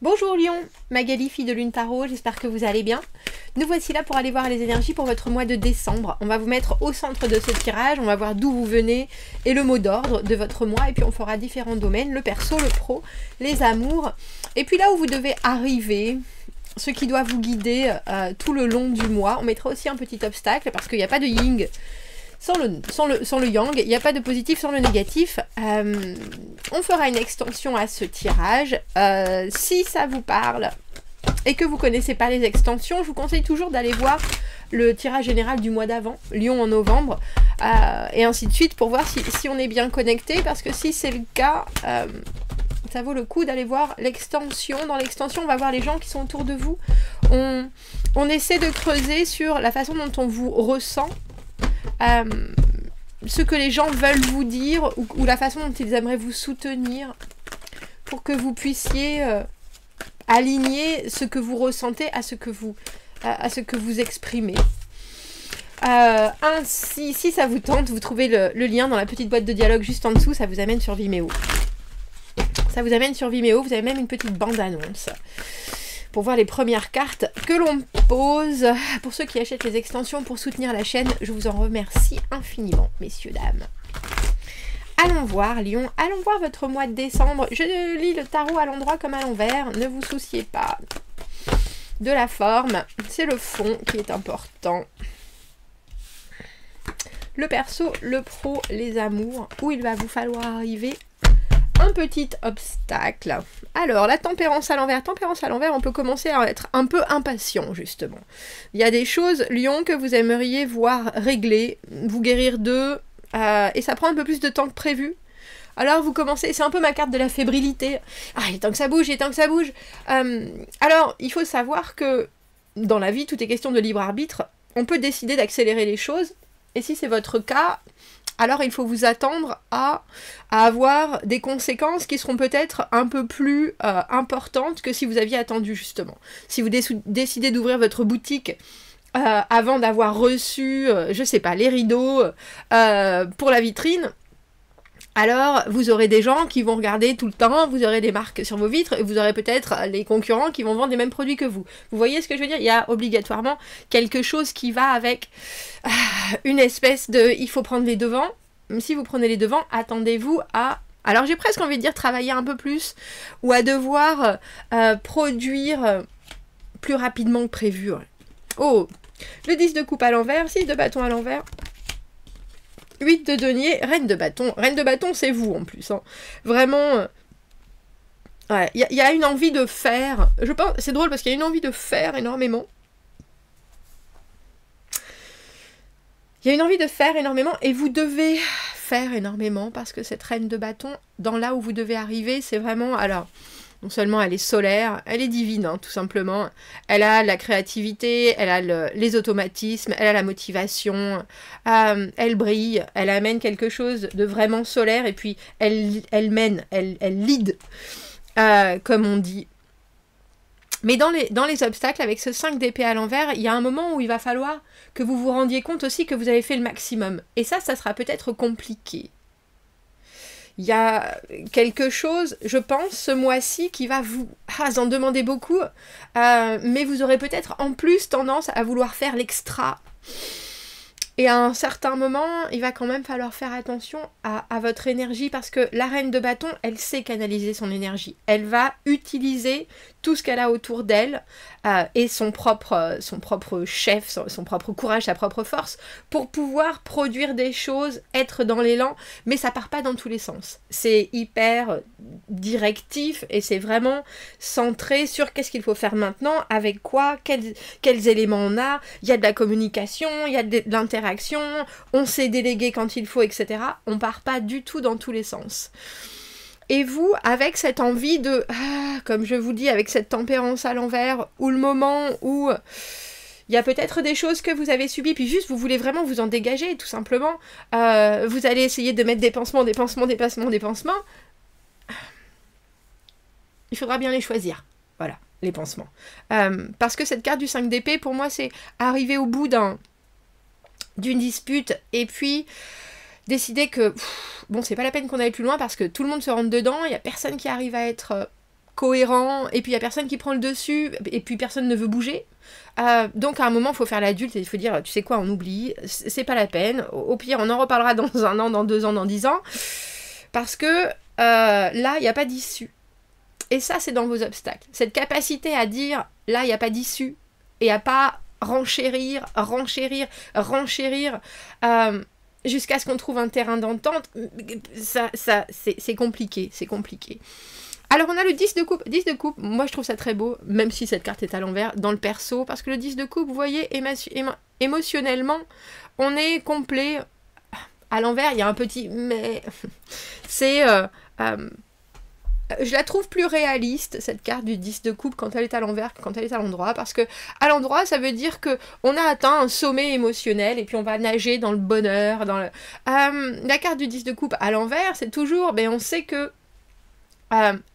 Bonjour Lion, Magali, fille de Lune Tarot, j'espère que vous allez bien. Nous voici là pour aller voir les énergies pour votre mois de décembre. On va vous mettre au centre de ce tirage, on va voir d'où vous venez et le mot d'ordre de votre mois. Et puis on fera différents domaines, le perso, le pro, les amours. Et puis là où vous devez arriver, ce qui doit vous guider tout le long du mois. On mettra aussi un petit obstacle parce qu'il n'y a pas de yin sans le yang, il n'y a pas de positif sans le négatif. On fera une extension à ce tirage. Si ça vous parle et que vous ne connaissez pas les extensions, je vous conseille toujours d'aller voir le tirage général du mois d'avant, Lion en novembre, et ainsi de suite, pour voir si on est bien connecté, parce que si c'est le cas, ça vaut le coup d'aller voir l'extension. Dans l'extension, on va voir les gens qui sont autour de vous. On essaie de creuser sur la façon dont on vous ressent, ce que les gens veulent vous dire ou la façon dont ils aimeraient vous soutenir pour que vous puissiez aligner ce que vous ressentez à ce que vous exprimez. Ainsi, si ça vous tente, vous trouvez le lien dans la petite boîte de dialogue juste en dessous, ça vous amène sur Vimeo. Ça vous amène sur Vimeo, vous avez même une petite bande-annonce pour voir les premières cartes que l'on pose. Pour ceux qui achètent les extensions pour soutenir la chaîne, je vous en remercie infiniment, messieurs, dames. Allons voir, Lion, allons voir votre mois de décembre. Je lis le tarot à l'endroit comme à l'envers, ne vous souciez pas de la forme, c'est le fond qui est important. Le perso, le pro, les amours, où il va vous falloir arriver. Un petit obstacle. Alors, la tempérance à l'envers. Tempérance à l'envers, on peut commencer à être un peu impatient, justement. Il y a des choses, Lion, que vous aimeriez voir régler, vous guérir d'eux, et ça prend un peu plus de temps que prévu. Alors, vous commencez, c'est un peu ma carte de la fébrilité. Ah, il est temps que ça bouge, il est temps que ça bouge. Alors, il faut savoir que dans la vie, tout est question de libre arbitre. On peut décider d'accélérer les choses, et si c'est votre cas, alors il faut vous attendre à avoir des conséquences qui seront peut-être un peu plus importantes que si vous aviez attendu, justement. Si vous décidez d'ouvrir votre boutique avant d'avoir reçu, je sais pas, les rideaux pour la vitrine, alors vous aurez des gens qui vont regarder tout le temps, vous aurez des marques sur vos vitres, et vous aurez peut-être les concurrents qui vont vendre les mêmes produits que vous. Vous voyez ce que je veux dire? Il y a obligatoirement quelque chose qui va avec une espèce de... Il faut prendre les devants. Si vous prenez les devants, attendez-vous à... Alors j'ai presque envie de dire travailler un peu plus, ou à devoir produire plus rapidement que prévu. Oh, le 10 de coupe à l'envers, 6 de bâton à l'envers. 8 de denier, reine de bâton. Reine de bâton, c'est vous en plus. Hein. Vraiment, ouais, il y a une envie de faire. Je pense, c'est drôle parce qu'il y a une envie de faire énormément. Il y a une envie de faire énormément et vous devez faire énormément parce que cette reine de bâton, dans là où vous devez arriver, c'est vraiment... Alors, non seulement elle est solaire, elle est divine, hein, tout simplement. Elle a la créativité, elle a les automatismes, elle a la motivation, elle brille, elle amène quelque chose de vraiment solaire, et puis elle mène, elle lead, comme on dit. Mais dans les obstacles, avec ce 5 d'épée à l'envers, il y a un moment où il va falloir que vous vous rendiez compte aussi que vous avez fait le maximum. Et ça sera peut-être compliqué. Il y a quelque chose, je pense, ce mois-ci qui va vous en demander beaucoup, mais vous aurez peut-être en plus tendance à vouloir faire l'extra. Et à un certain moment, il va quand même falloir faire attention à votre énergie, parce que la reine de bâton, elle sait canaliser son énergie. Elle va utiliser tout ce qu'elle a autour d'elle et son propre chef, son propre courage, sa propre force, pour pouvoir produire des choses, être dans l'élan, mais ça part pas dans tous les sens. C'est hyper directif et c'est vraiment centré sur qu'est-ce qu'il faut faire maintenant, avec quoi, quels éléments on a. Il y a de la communication, il y a de l'interaction, on sait déléguer quand il faut, etc. On part pas du tout dans tous les sens. Et vous, avec cette envie de, comme je vous dis, avec cette tempérance à l'envers, ou le moment où il y a peut-être des choses que vous avez subies, puis juste vous voulez vraiment vous en dégager, tout simplement, vous allez essayer de mettre des pansements, il faudra bien les choisir, voilà, les pansements. Parce que cette carte du 5 d'épée, pour moi, c'est arriver au bout d'une dispute, et puis décider que, bon, c'est pas la peine qu'on aille plus loin parce que tout le monde se rentre dedans, il n'y a personne qui arrive à être cohérent, et puis il y a personne qui prend le dessus, et puis personne ne veut bouger. Donc à un moment, il faut faire l'adulte et il faut dire, tu sais quoi, on oublie, c'est pas la peine. Au pire, on en reparlera dans 1 an, dans 2 ans, dans 10 ans. Parce que là, il n'y a pas d'issue. Et ça, c'est dans vos obstacles. Cette capacité à dire, là, il n'y a pas d'issue, et à pas renchérir, jusqu'à ce qu'on trouve un terrain d'entente, c'est compliqué, c'est compliqué. Alors on a le 10 de coupe. 10 de coupe, moi je trouve ça très beau, même si cette carte est à l'envers, dans le perso, parce que le 10 de coupe, vous voyez, émotionnellement, on est complet. À l'envers, il y a un petit mais. C'est... je la trouve plus réaliste, cette carte du 10 de coupe, quand elle est à l'envers que quand elle est à l'endroit, parce que à l'endroit, ça veut dire que on a atteint un sommet émotionnel, et puis on va nager dans le bonheur, dans le... la carte du 10 de coupe à l'envers, c'est toujours, on sait que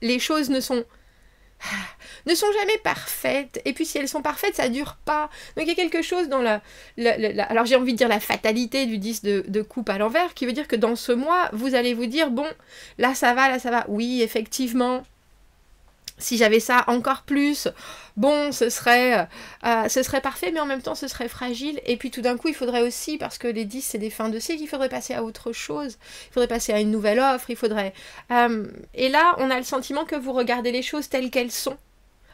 les choses ne sont jamais parfaites, et puis si elles sont parfaites, ça dure pas. Donc il y a quelque chose dans alors j'ai envie de dire la fatalité du 10 de coupe à l'envers, qui veut dire que dans ce mois, vous allez vous dire, bon, là ça va, oui, effectivement, si j'avais ça encore plus, bon, ce serait parfait, mais en même temps, ce serait fragile. Et puis tout d'un coup, il faudrait aussi, parce que les 10, c'est des fins de cycle, il faudrait passer à autre chose. Il faudrait passer à une nouvelle offre, il faudrait... et là, on a le sentiment que vous regardez les choses telles qu'elles sont.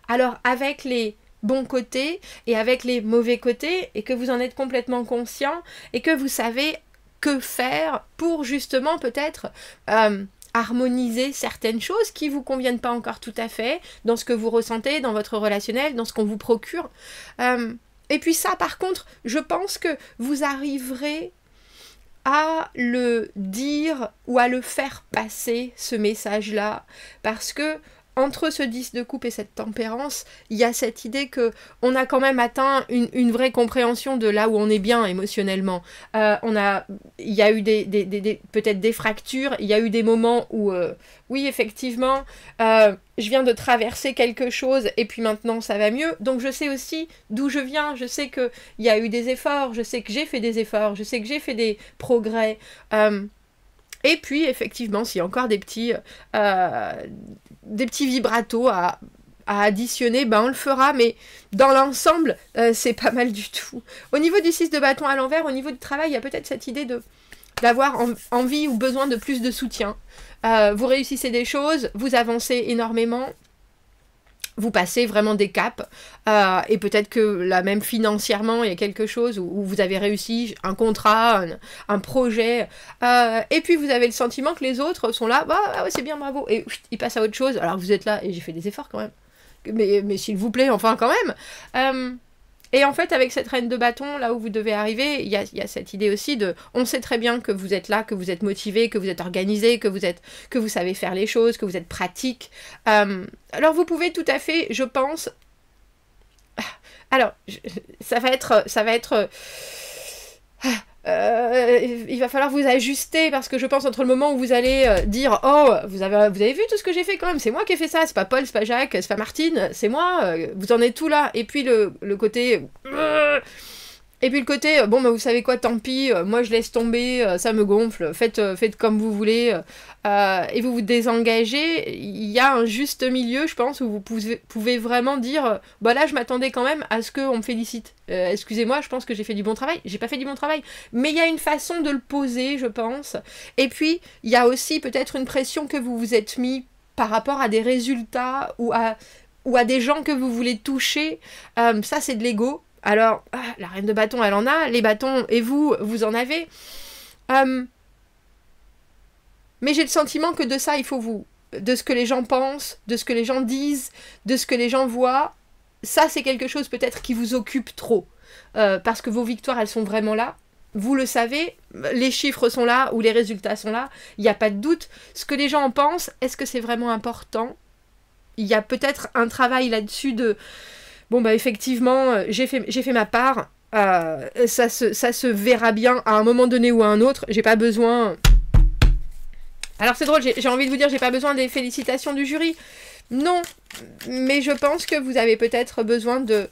Alors, avec les bons côtés et avec les mauvais côtés, et que vous en êtes complètement conscient, et que vous savez que faire pour justement peut-être... harmoniser certaines choses qui vous conviennent pas encore tout à fait dans ce que vous ressentez, dans votre relationnel, dans ce qu'on vous procure. Et puis ça, par contre, je pense que vous arriverez à le dire ou à le faire passer, ce message-là, parce que entre ce 10 de coupe et cette tempérance, il y a cette idée que on a quand même atteint une vraie compréhension de là où on est bien émotionnellement. Il y a eu peut-être des fractures, il y a eu des moments où, oui, effectivement, je viens de traverser quelque chose et puis maintenant ça va mieux. Donc je sais aussi d'où je viens, je sais qu'il y a eu des efforts, je sais que j'ai fait des efforts, je sais que j'ai fait des progrès. Et puis, effectivement, s'il y a encore des petits vibratos à additionner, on le fera, mais dans l'ensemble, c'est pas mal du tout. Au niveau du 6 de bâton à l'envers, au niveau du travail, il y a peut-être cette idée d'avoir envie ou besoin de plus de soutien. Vous réussissez des choses, vous avancez énormément, vous passez vraiment des caps, et peut-être que là même financièrement il y a quelque chose où vous avez réussi un contrat, un projet, et puis vous avez le sentiment que les autres sont là, ouais, c'est bien, bravo, et ils passent à autre chose, alors vous êtes là, et j'ai fait des efforts quand même, mais s'il vous plaît, enfin quand même. Et en fait, avec cette reine de bâton, là où vous devez arriver, il y a cette idée aussi on sait très bien que vous êtes là, que vous êtes motivé, que vous êtes organisé, que vous savez faire les choses, que vous êtes pratique. Alors vous pouvez tout à fait, je pense... Alors, ça va être... il va falloir vous ajuster parce que je pense entre le moment où vous allez dire oh vous avez vu tout ce que j'ai fait quand même, c'est moi qui ai fait ça, c'est pas Paul, c'est pas Jacques, c'est pas Martine, c'est moi, vous en êtes tout là, et puis le côté et puis le côté vous savez quoi, tant pis, moi je laisse tomber, ça me gonfle, faites comme vous voulez, et vous vous désengagez. Il y a un juste milieu, je pense, où vous pouvez vraiment dire là je m'attendais quand même à ce qu'on me félicite, excusez-moi, je pense que j'ai fait du bon travail, j'ai pas fait du bon travail, mais il y a une façon de le poser, je pense. Et puis il y a aussi peut-être une pression que vous vous êtes mis par rapport à des résultats ou à des gens que vous voulez toucher, ça c'est de l'ego. Alors, la reine de bâton, elle en a, les bâtons, et vous en avez. Mais j'ai le sentiment que de ça, de ce que les gens pensent, de ce que les gens disent, de ce que les gens voient, ça c'est quelque chose peut-être qui vous occupe trop. Parce que vos victoires, elles sont vraiment là. Vous le savez, les chiffres sont là, ou les résultats sont là, il n'y a pas de doute. Ce que les gens en pensent, est-ce que c'est vraiment important ? Il y a peut-être un travail là-dessus de... effectivement, j'ai fait ma part, ça se verra bien à un moment donné ou à un autre, j'ai pas besoin... Alors c'est drôle, j'ai envie de vous dire, j'ai pas besoin des félicitations du jury, non, mais je pense que vous avez peut-être besoin de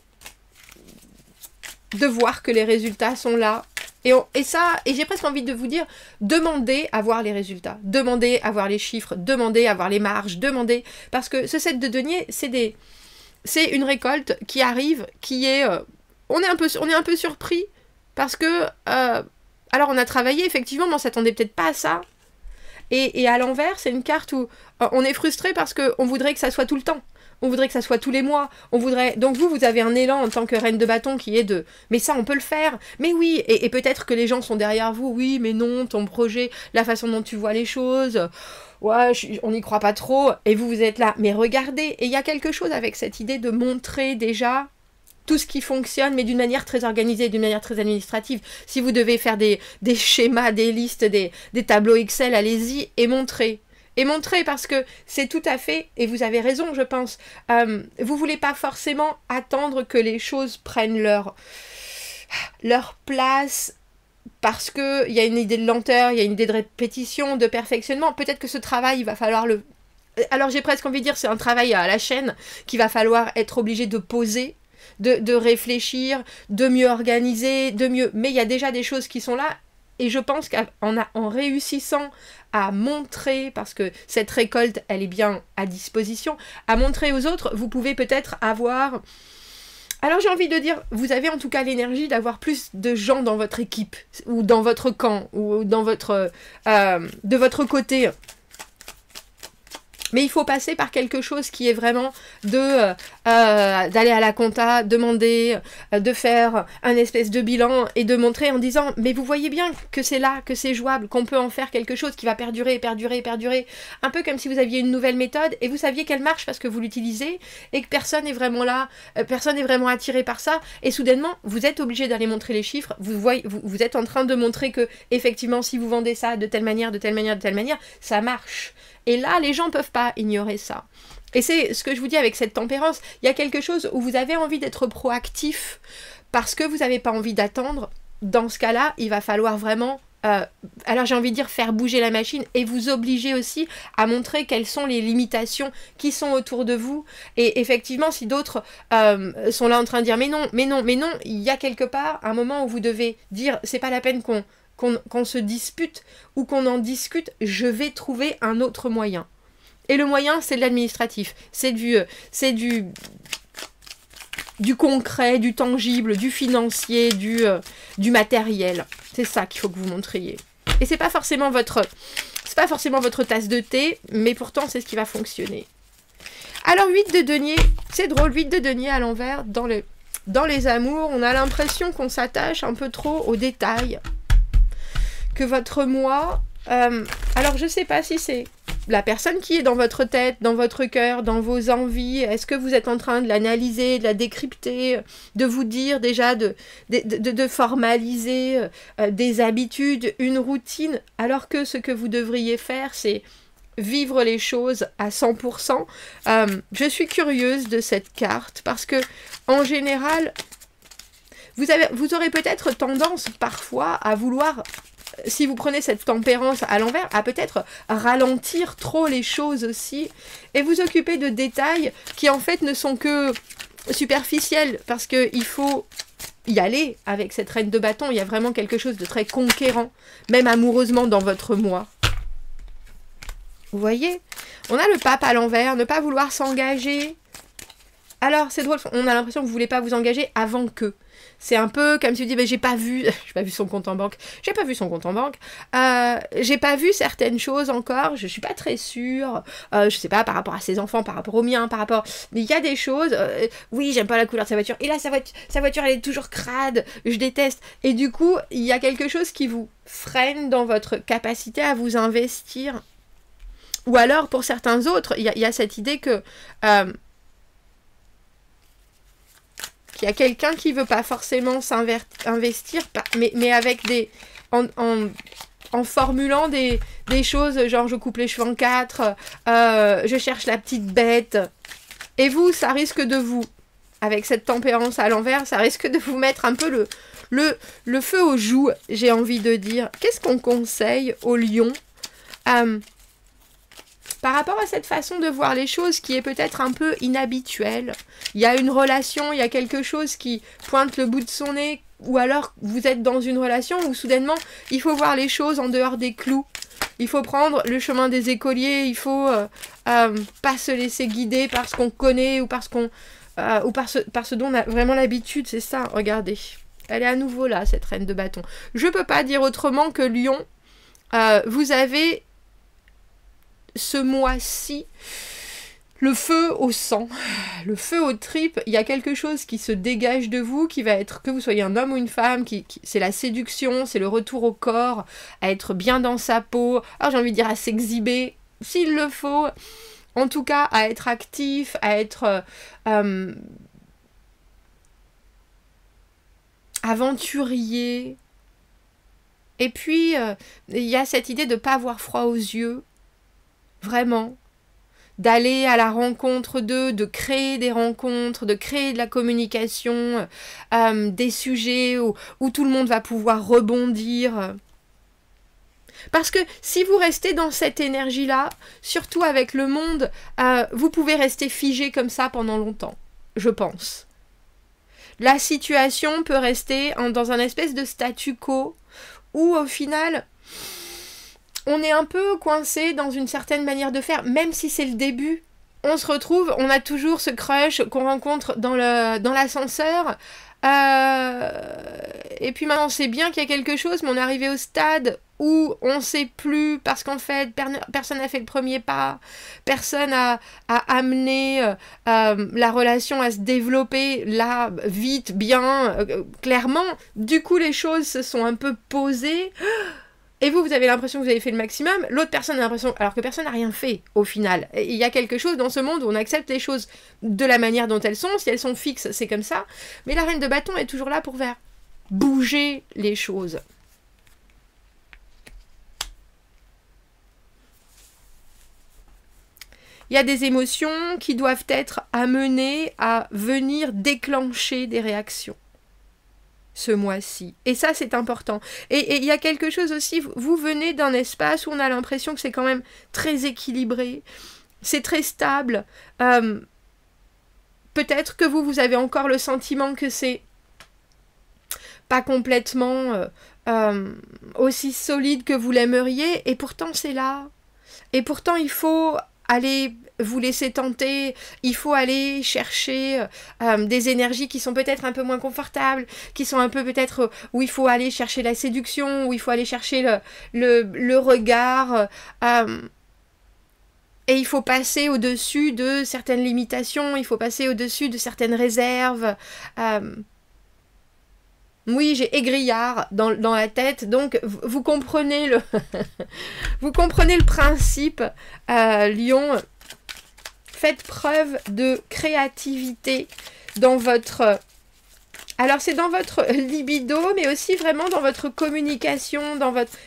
voir que les résultats sont là, Et j'ai presque envie de vous dire, demandez à voir les résultats, demandez à voir les chiffres, demandez à voir les marges, demandez, parce que ce set de deniers, c'est une récolte qui arrive, qui est, on est un peu surpris, parce que, alors on a travaillé effectivement, mais on s'attendait peut-être pas à ça, et à l'envers, c'est une carte où on est frustré parce qu'on voudrait que ça soit tout le temps. On voudrait que ça soit tous les mois. Donc vous avez un élan en tant que reine de bâton qui est de « mais ça, on peut le faire !» Mais oui, et peut-être que les gens sont derrière vous. « Oui, mais non, ton projet, la façon dont tu vois les choses, ouais, on n'y croit pas trop. » Et vous êtes là. Mais regardez, et il y a quelque chose avec cette idée de montrer déjà tout ce qui fonctionne, mais d'une manière très organisée, d'une manière très administrative. Si vous devez faire des schémas, des listes, des tableaux Excel, allez-y et montrez. Et montrer, parce que c'est tout à fait, et vous avez raison, je pense, vous voulez pas forcément attendre que les choses prennent leur place, parce qu'il y a une idée de lenteur, il y a une idée de répétition, de perfectionnement. Peut-être que ce travail, il va falloir le... Alors j'ai presque envie de dire, c'est un travail à la chaîne, qu'il va falloir être obligé de poser, de réfléchir, de mieux organiser, de mieux... Mais il y a déjà des choses qui sont là, et je pense qu'en réussissant à montrer, parce que cette récolte, elle est bien à disposition, à montrer aux autres, vous pouvez peut-être avoir... Alors j'ai envie de dire, vous avez en tout cas l'énergie d'avoir plus de gens dans votre équipe, ou dans votre camp, ou dans votre... de votre côté. Mais il faut passer par quelque chose qui est vraiment d'aller à la compta, demander, de faire un espèce de bilan et de montrer en disant « Mais vous voyez bien que c'est là, que c'est jouable, qu'on peut en faire quelque chose qui va perdurer, perdurer, perdurer. » Un peu comme si vous aviez une nouvelle méthode et vous saviez qu'elle marche parce que vous l'utilisez et que personne n'est vraiment là, personne n'est vraiment attiré par ça. Et soudainement, vous êtes obligé d'aller montrer les chiffres. Vous êtes en train de montrer que effectivement, si vous vendez ça de telle manière, de telle manière, de telle manière, ça marche. Et là, les gens ne peuvent pas ignorer ça. Et c'est ce que je vous dis avec cette tempérance. Il y a quelque chose où vous avez envie d'être proactif parce que vous n'avez pas envie d'attendre. Dans ce cas-là, il va falloir vraiment, alors j'ai envie de dire, faire bouger la machine et vous obliger aussi à montrer quelles sont les limitations qui sont autour de vous. Et effectivement, si d'autres sont là en train de dire « mais non, mais non, mais non », il y a quelque part un moment où vous devez dire « c'est pas la peine qu'on se dispute ou qu'on en discute, je vais trouver un autre moyen. » Et le moyen, c'est de l'administratif. C'est du concret, du tangible, du financier, du matériel. C'est ça qu'il faut que vous montriez. Et c'est pas forcément votre tasse de thé, mais pourtant c'est ce qui va fonctionner. Alors 8 de denier, c'est drôle, 8 de denier à l'envers, dans les amours, on a l'impression qu'on s'attache un peu trop aux détails. Que votre moi, alors je sais pas si c'est la personne qui est dans votre tête, dans votre cœur, dans vos envies, est-ce que vous êtes en train de l'analyser, de la décrypter, de vous dire déjà, de formaliser des habitudes, une routine, alors que ce que vous devriez faire, c'est vivre les choses à 100%. Je suis curieuse de cette carte, parce que en général, vous aurez peut-être tendance parfois à vouloir... Si vous prenez cette tempérance à l'envers, à peut-être ralentir trop les choses aussi, et vous occuper de détails qui en fait ne sont que superficiels, parce qu'il faut y aller avec cette reine de bâton, il y a vraiment quelque chose de très conquérant, même amoureusement dans votre moi. Vous voyez? On a le pape à l'envers, ne pas vouloir s'engager. Alors, c'est drôle, on a l'impression que vous ne voulez pas vous engager avant que. C'est un peu comme si vous dites, j'ai pas vu son compte en banque, j'ai pas vu certaines choses encore, je suis pas très sûre, je sais pas, par rapport à ses enfants, par rapport aux miens, mais il y a des choses, oui, j'aime pas la couleur de sa voiture, et là, sa voiture, elle est toujours crade, je déteste, et du coup, il y a quelque chose qui vous freine dans votre capacité à vous investir. Ou alors, pour certains autres, il y a cette idée que... qu'il y a quelqu'un qui veut pas forcément s'investir, mais avec en formulant des choses, genre je coupe les cheveux en 4, je cherche la petite bête. Et vous, ça risque de vous, avec cette tempérance à l'envers, ça risque de vous mettre un peu le feu aux joues, j'ai envie de dire. Qu'est-ce qu'on conseille aux lions par rapport à cette façon de voir les choses qui est peut-être un peu inhabituelle? Il y a une relation, il y a quelque chose qui pointe le bout de son nez, ou alors vous êtes dans une relation où soudainement il faut voir les choses en dehors des clous. Il faut prendre le chemin des écoliers, il faut pas se laisser guider par ce qu'on connaît ou par ce dont on a vraiment l'habitude. C'est ça, regardez. Elle est à nouveau là, cette reine de bâton. Je peux pas dire autrement que Lion, vous avez ce mois-ci le feu au sang, le feu aux tripes. Il y a quelque chose qui se dégage de vous, qui va être, que vous soyez un homme ou une femme, c'est la séduction, c'est le retour au corps, à être bien dans sa peau. Alors j'ai envie de dire à s'exhiber, s'il le faut. En tout cas, à être actif, à être aventurier. Et puis, il y a cette idée de ne pas avoir froid aux yeux. Vraiment. D'aller à la rencontre d'eux, de créer des rencontres, de créer de la communication, des sujets où tout le monde va pouvoir rebondir. Parce que si vous restez dans cette énergie-là, surtout avec le monde, vous pouvez rester figé comme ça pendant longtemps, je pense. La situation peut rester dans un espèce de statu quo, où au final, on est un peu coincé dans une certaine manière de faire, même si c'est le début. On se retrouve, on a toujours ce crush qu'on rencontre dans l'ascenseur. Et puis maintenant, on sait bien qu'il y a quelque chose, mais on est arrivé au stade où on ne sait plus, parce qu'en fait, personne n'a fait le premier pas, personne a amené la relation à se développer là, vite, bien, clairement. Du coup, les choses se sont un peu posées. Et vous avez l'impression que vous avez fait le maximum, l'autre personne a l'impression, alors que personne n'a rien fait au final. Il y a quelque chose dans ce monde où on accepte les choses de la manière dont elles sont, si elles sont fixes, c'est comme ça. Mais la reine de bâton est toujours là pour faire bouger les choses. Il y a des émotions qui doivent être amenées à venir déclencher des réactions ce mois-ci. Et ça, c'est important. Et il y a quelque chose aussi, vous venez d'un espace où on a l'impression que c'est quand même très équilibré, c'est très stable. Peut-être que vous avez encore le sentiment que c'est pas complètement aussi solide que vous l'aimeriez, et pourtant c'est là. Et pourtant, il faut aller vous laisser tenter, il faut aller chercher des énergies qui sont peut-être un peu moins confortables, qui sont un peu peut-être où il faut aller chercher la séduction, où il faut aller chercher le regard, et il faut passer au-dessus de certaines limitations, il faut passer au-dessus de certaines réserves. Oui, j'ai égrillard dans la tête, donc vous comprenez vous comprenez le principe, Lion. Faites preuve de créativité dans votre... Alors c'est dans votre libido, mais aussi vraiment dans votre communication,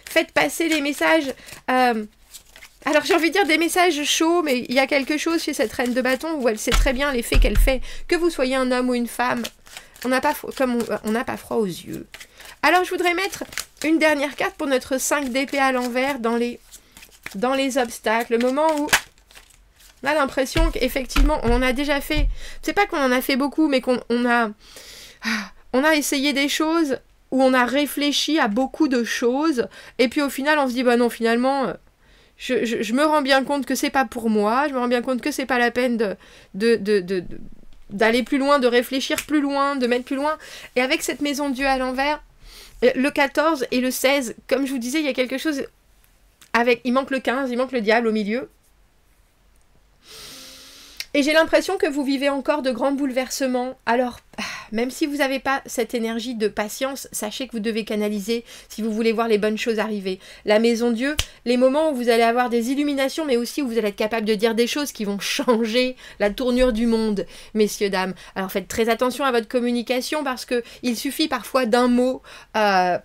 faites passer les messages... Alors j'ai envie de dire des messages chauds, mais il y a quelque chose chez cette reine de bâton où elle sait très bien l'effet qu'elle fait, que vous soyez un homme ou une femme. On n'a pas froid aux yeux. Alors je voudrais mettre une dernière carte pour notre 5 d'épée à l'envers dans les obstacles. Le moment où on a l'impression qu'effectivement on en a déjà fait. C'est pas qu'on en a fait beaucoup, mais qu'on a essayé des choses, où on a réfléchi à beaucoup de choses, et puis au final on se dit bah non, finalement je me rends bien compte que c'est pas pour moi, je me rends bien compte que c'est pas la peine d'aller plus loin, de réfléchir plus loin, de mettre plus loin. Et avec cette maison de Dieu à l'envers, le 14 et le 16, comme je vous disais, il y a quelque chose il manque le 15, il manque le diable au milieu. Et j'ai l'impression que vous vivez encore de grands bouleversements. Alors, même si vous n'avez pas cette énergie de patience, sachez que vous devez canaliser si vous voulez voir les bonnes choses arriver. La maison Dieu, les moments où vous allez avoir des illuminations, mais aussi où vous allez être capable de dire des choses qui vont changer la tournure du monde, messieurs, dames. Alors faites très attention à votre communication, parce que il suffit parfois d'un mot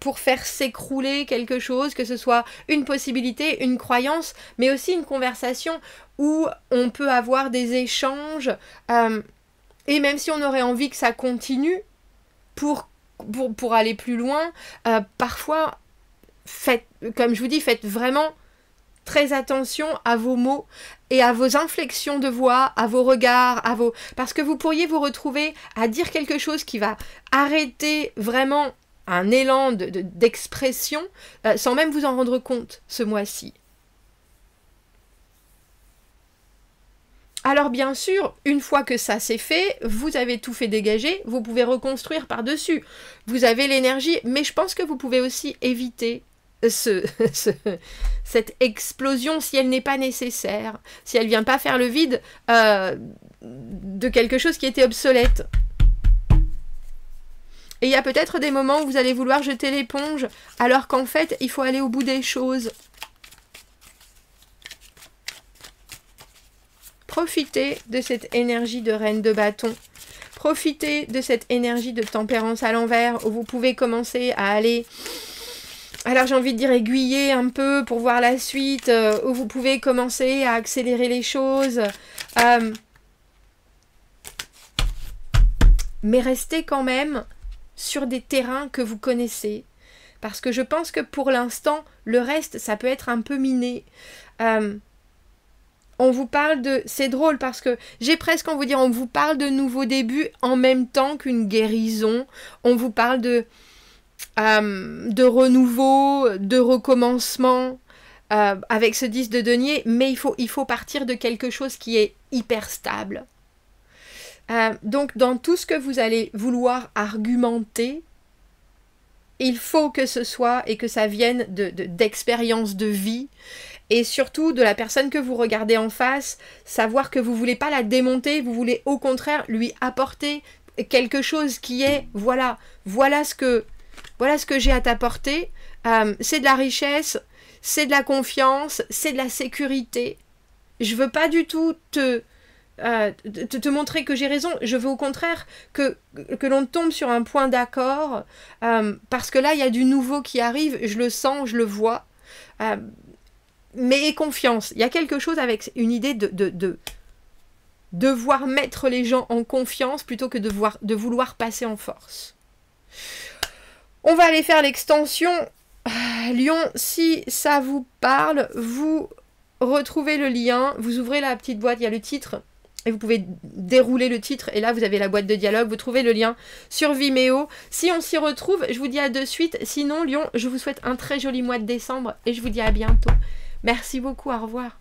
pour faire s'écrouler quelque chose, que ce soit une possibilité, une croyance, mais aussi une conversation où on peut avoir des échanges, et même si on aurait envie que ça continue, pour aller plus loin, parfois, comme je vous dis, faites vraiment très attention à vos mots et à vos inflexions de voix, à vos regards, parce que vous pourriez vous retrouver à dire quelque chose qui va arrêter vraiment un élan d'expression sans même vous en rendre compte ce mois-ci. Alors bien sûr, une fois que ça c'est fait, vous avez tout fait dégager, vous pouvez reconstruire par-dessus. Vous avez l'énergie, mais je pense que vous pouvez aussi éviter cette explosion si elle n'est pas nécessaire, si elle ne vient pas faire le vide de quelque chose qui était obsolète. Et il y a peut-être des moments où vous allez vouloir jeter l'éponge, alors qu'en fait, il faut aller au bout des choses. Profitez de cette énergie de reine de bâton. Profitez de cette énergie de tempérance à l'envers, où vous pouvez commencer à aller... Alors j'ai envie de dire aiguiller un peu pour voir la suite, où vous pouvez commencer à accélérer les choses. Mais restez quand même sur des terrains que vous connaissez. Parce que je pense que pour l'instant, le reste, ça peut être un peu miné. On vous parle de... C'est drôle parce que j'ai presque envie de dire, on vous parle de nouveaux débuts en même temps qu'une guérison. On vous parle de renouveau, de recommencement avec ce 10 de denier, mais il faut partir de quelque chose qui est hyper stable. Donc dans tout ce que vous allez vouloir argumenter, il faut que ce soit et que ça vienne d'expérience de vie et surtout de la personne que vous regardez en face, savoir que vous ne voulez pas la démonter, vous voulez au contraire lui apporter quelque chose qui est voilà ce que j'ai à t'apporter, c'est de la richesse, c'est de la confiance, c'est de la sécurité. Je veux pas du tout te montrer que j'ai raison, je veux au contraire que l'on tombe sur un point d'accord, parce que là il y a du nouveau qui arrive, je le sens, je le vois, mais aie confiance, il y a quelque chose avec une idée de devoir mettre les gens en confiance plutôt que de vouloir passer en force. On va aller faire l'extension Lion, si ça vous parle, vous retrouvez le lien, vous ouvrez la petite boîte, il y a le titre, et vous pouvez dérouler le titre, et là vous avez la boîte de dialogue, vous trouvez le lien sur Vimeo. Si on s'y retrouve, je vous dis à de suite, sinon Lion, je vous souhaite un très joli mois de décembre, et je vous dis à bientôt. Merci beaucoup, au revoir.